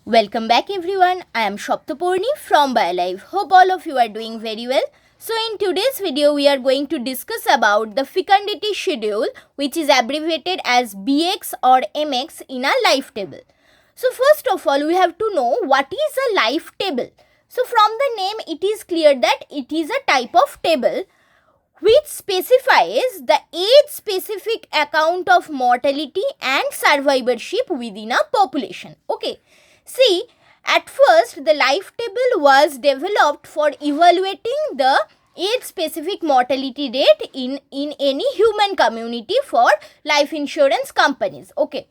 Welcome back everyone, I am Saptaparni from BioLive. Hope all of you are doing very well. So in today's video we are going to discuss about the fecundity schedule, which is abbreviated as BX or MX in a life table. So first of all we have to know what is a life table. So from the name it is clear that it is a type of table which specifies the age specific account of mortality and survivorship within a population. Okay. See, at first the life table was developed for evaluating the age specific mortality rate in any human community for life insurance companies. Okay.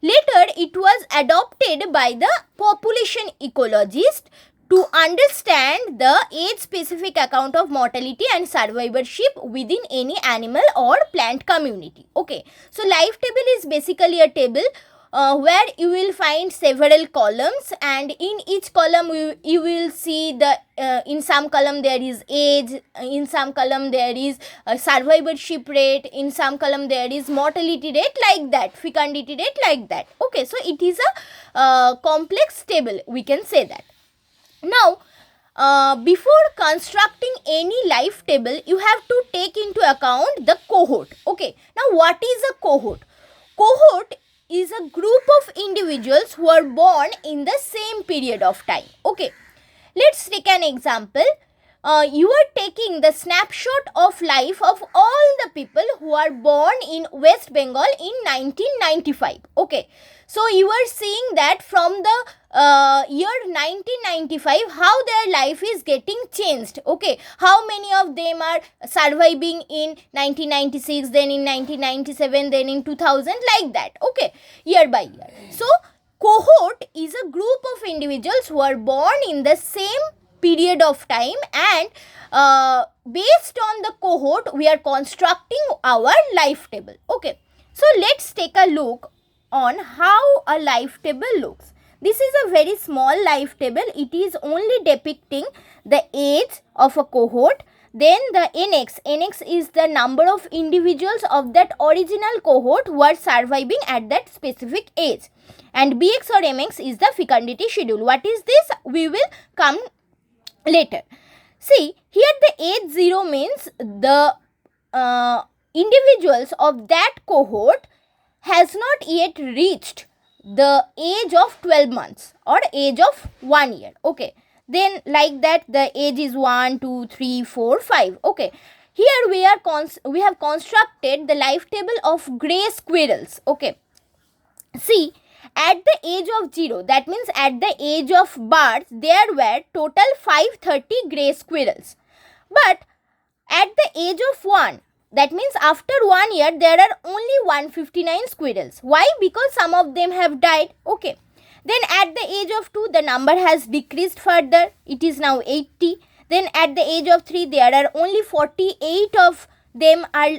Later it was adopted by the population ecologist to understand the age specific account of mortality and survivorship within any animal or plant community. Okay. So life table is basically a table where you will find several columns, and in each column you will see the in some column there is age, in some column there is survivorship rate, in some column there is mortality rate, like that, fecundity rate, like that. Okay, so it is a complex table, we can say that. Now before constructing any life table you have to take into account the cohort. Okay, now what is a cohort? Cohort is a group of individuals who are born in the same period of time. Okay, let's take an example. You are taking the snapshot of life of all the people who are born in West Bengal in 1995. Okay, so you are seeing that from the year 1995 how their life is getting changed. Okay, how many of them are surviving in 1996, then in 1997, then in 2000, like that. Okay, year by year. So cohort is a group of individuals who are born in the same period of time, and based on the cohort we are constructing our life table. Okay, so let's take a look on how a life table looks. This is a very small life table. It is only depicting the age of a cohort. Then the NX is the number of individuals of that original cohort who are surviving at that specific age, and BX or MX is the fecundity schedule. What is this? We will come later. See, here the age 0 means the individuals of that cohort has not yet reached the age of 12 months or age of 1 year. Okay, then like that the age is 1, 2, 3, 4, 5. Okay, here we have constructed the life table of grey squirrels. Okay, see, at the age of 0, that means at the age of birth, there were total 530 grey squirrels. But at the age of 1, that means after 1 year, there are only 159 squirrels. Why? Because some of them have died. Okay. Then at the age of 2, the number has decreased further. It is now 80. Then at the age of 3, there are only 48 of them are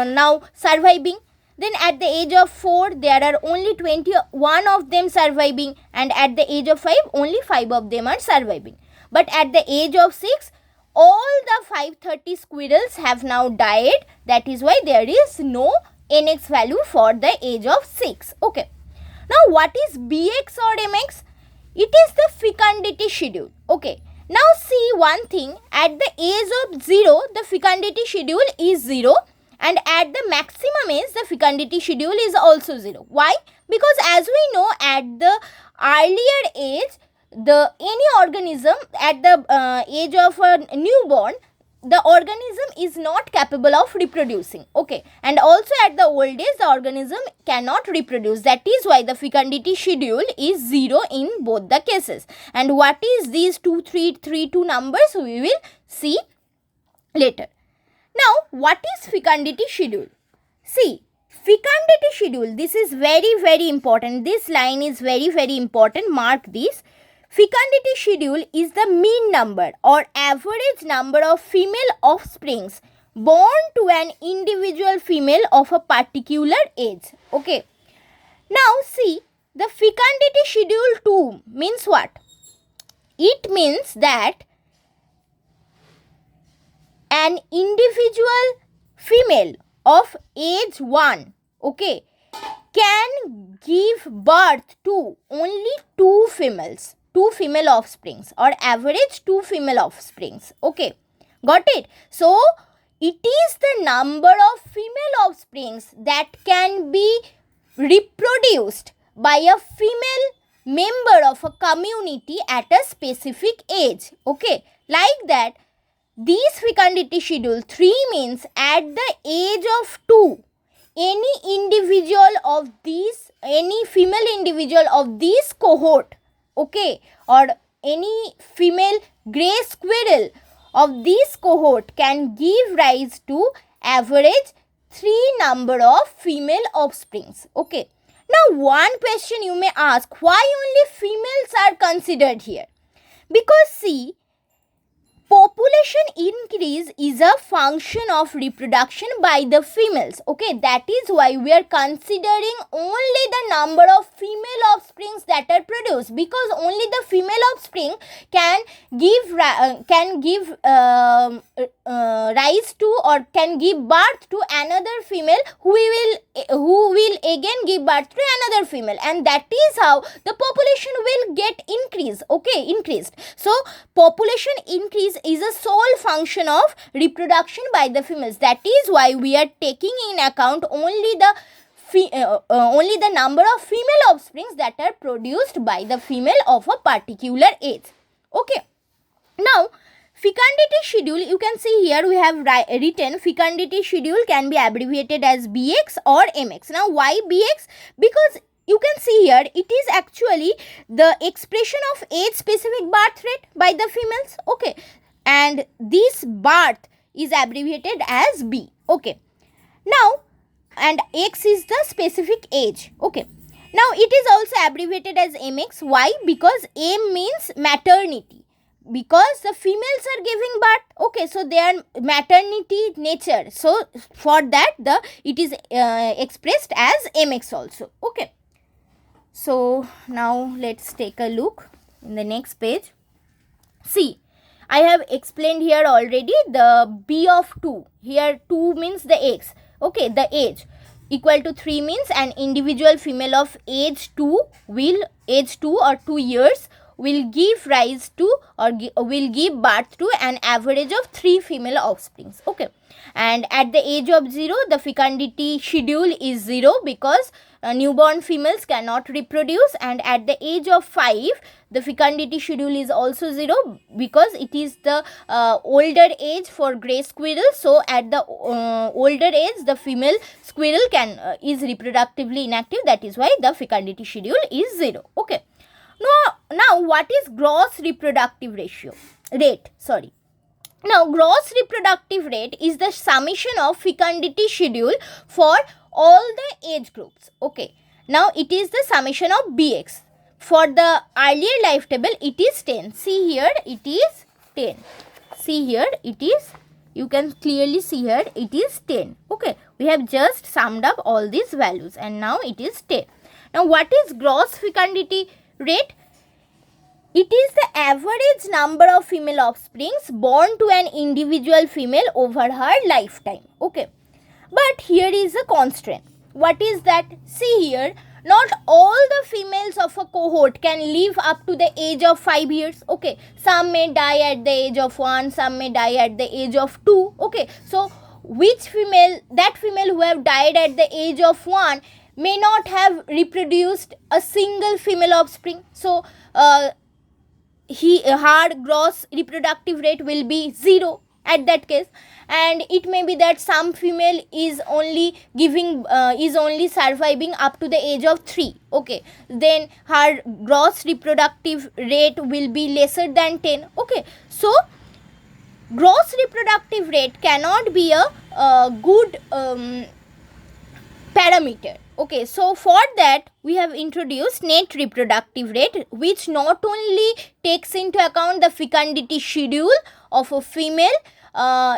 now surviving. Then at the age of 4, there are only 21 of them surviving, and at the age of 5, only 5 of them are surviving. But at the age of 6, all the 530 squirrels have now died. That is why there is no NX value for the age of 6. Okay. Now what is BX or MX? It is the fecundity schedule. Okay. Now see one thing, at the age of 0, the fecundity schedule is 0. And at the maximum age, the fecundity schedule is also 0. Why? Because as we know, at the earlier age, any organism at the age of a newborn, the organism is not capable of reproducing. Okay, and also at the old age, the organism cannot reproduce. That is why the fecundity schedule is 0 in both the cases. And what is these 2, 3, 3, 2 numbers? We will see later. Now, what is fecundity schedule? See, fecundity schedule, this is very, very important. This line is very, very important. Mark this. Fecundity schedule is the mean number or average number of female offsprings born to an individual female of a particular age. Okay. Now, see, the fecundity schedule 2 means what? It means that an individual female of age 1, okay, can give birth to only two female offsprings, or average two female offsprings. Okay, got it? So it is the number of female offsprings that can be reproduced by a female member of a community at a specific age. Okay, like that, this fecundity schedule 3 means at the age of 2, any female individual of this cohort, okay, or any female grey squirrel of this cohort can give rise to average 3 number of female offsprings. Okay, now one question you may ask, why only females are considered here? Because see, population increase is a function of reproduction by the females. Okay, that is why we are considering only the number of female offsprings that are produced, because only the female offspring can give rise to, or can give birth to another female who will again give birth to another female, and that is how the population will get increased. Okay, increased. So population increase is a sole function of reproduction by the females. That is why we are taking in account only the number of female offsprings that are produced by the female of a particular age. Okay, now fecundity schedule, you can see here we have written fecundity schedule can be abbreviated as BX or MX. Now why BX? Because you can see here it is actually the expression of age specific birth rate by the females. Okay, and this birth is abbreviated as B. Okay, now, and X is the specific age. Okay, now it is also abbreviated as MX. Why? Because M means maternity, because the females are giving birth. Okay, so they are maternity nature, so for that it is expressed as MX also. Okay, so now let's take a look in the next page. See, I have explained here already the B of 2. Here 2 means the X. Okay, the age equal to 3 means an individual female of age 2 or 2 years will give rise to, or will give birth to an average of 3 female offsprings. Okay, and at the age of 0 the fecundity schedule is 0, because newborn females cannot reproduce, and at the age of 5 the fecundity schedule is also 0, because it is the older age for grey squirrel. So at the older age the female squirrel is reproductively inactive. That is why the fecundity schedule is 0. Okay, now what is gross reproductive rate? Now gross reproductive rate is the summation of fecundity schedule for all the age groups. Okay, now it is the summation of BX. For the earlier life table it is 10. See here it is 10. See here it is, you can clearly see here it is 10. Okay, we have just summed up all these values and now it is 10. Now what is gross fecundity rate? It is the average number of female offsprings born to an individual female over her lifetime. Okay, but here is a constraint. What is that? See here, not all the females of a cohort can live up to the age of 5 years. Okay, some may die at the age of 1, some may die at the age of 2. Okay, so that female who have died at the age of 1 may not have reproduced a single female offspring. So her gross reproductive rate will be 0 at that case, and it may be that some female is only surviving up to the age of 3. Okay, then her gross reproductive rate will be lesser than 10. Okay, so gross reproductive rate cannot be a good parameter. Okay, so for that we have introduced net reproductive rate, which not only takes into account the fecundity schedule of a female,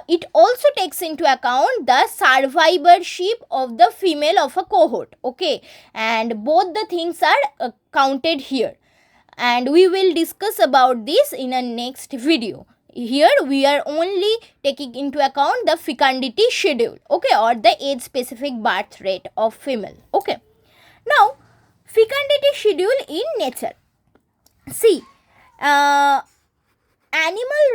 it also takes into account the survivorship of the female of a cohort. Okay, and both the things are counted here, and we will discuss about this in a next video. Here we are only taking into account the fecundity schedule, okay, or the age specific birth rate of female. Okay. Now, fecundity schedule in nature. See, animal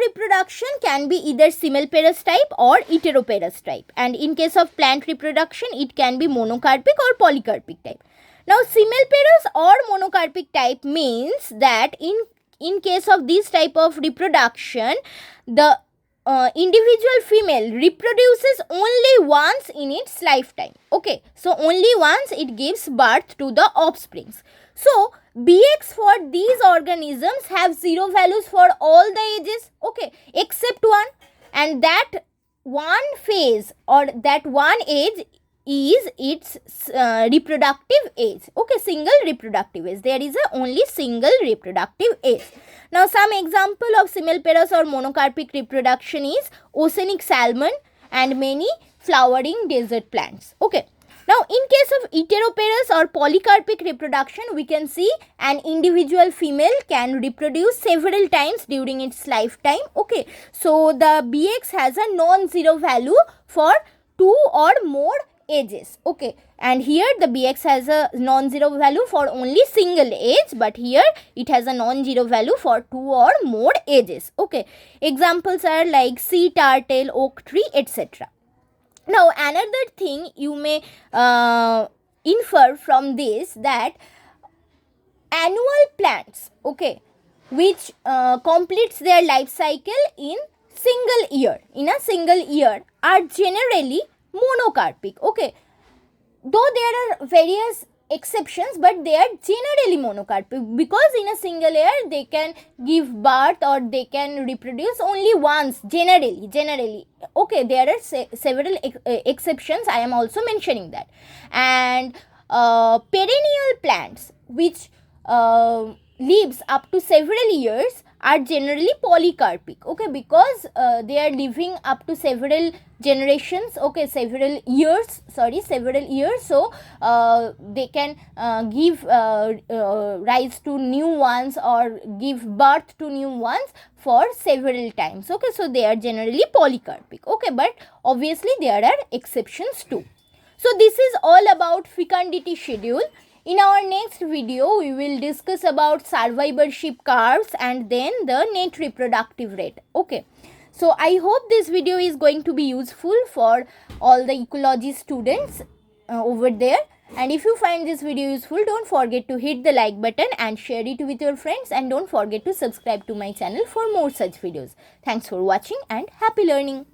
reproduction can be either simulparous type or heteroparous type, and in case of plant reproduction it can be monocarpic or polycarpic type. Now, simulparous or monocarpic type means that in case of this type of reproduction, the individual female reproduces only once in its lifetime. Okay, so only once it gives birth to the offsprings. So Bx for these organisms have 0 values for all the ages, okay, except one, and that one phase or that one age is its reproductive age. Okay, single reproductive age. There is only single reproductive age. Now, some example of simulparous or monocarpic reproduction is oceanic salmon and many flowering desert plants. Okay. Now, in case of heteroparous or polycarpic reproduction, we can see an individual female can reproduce several times during its lifetime. Okay. So, the Bx has a non-zero value for 2 or more ages. Okay, and here the Bx has a non-zero value for only single age, but here it has a non-zero value for 2 or more ages. Okay, examples are like sea turtle, oak tree, etc. Now, another thing you may infer from this, that annual plants, okay, which completes their life cycle in a single year are generally monocarpic. Okay, though there are various exceptions, but they are generally monocarpic, because in a single year they can give birth or they can reproduce only once, generally. Okay, there are several exceptions, I am also mentioning that. And perennial plants which lives up to several years are generally polycarpic. Okay, because they are living up to several generations, okay, several years, so they can give rise to new ones or give birth to new ones for several times. Okay, so they are generally polycarpic. Okay, but obviously there are exceptions too. So this is all about fecundity schedule. In our next video, we will discuss about survivorship curves and then the net reproductive rate. Okay. So I hope this video is going to be useful for all the ecology students over there. And if you find this video useful, don't forget to hit the like button and share it with your friends, and don't forget to subscribe to my channel for more such videos. Thanks for watching and happy learning.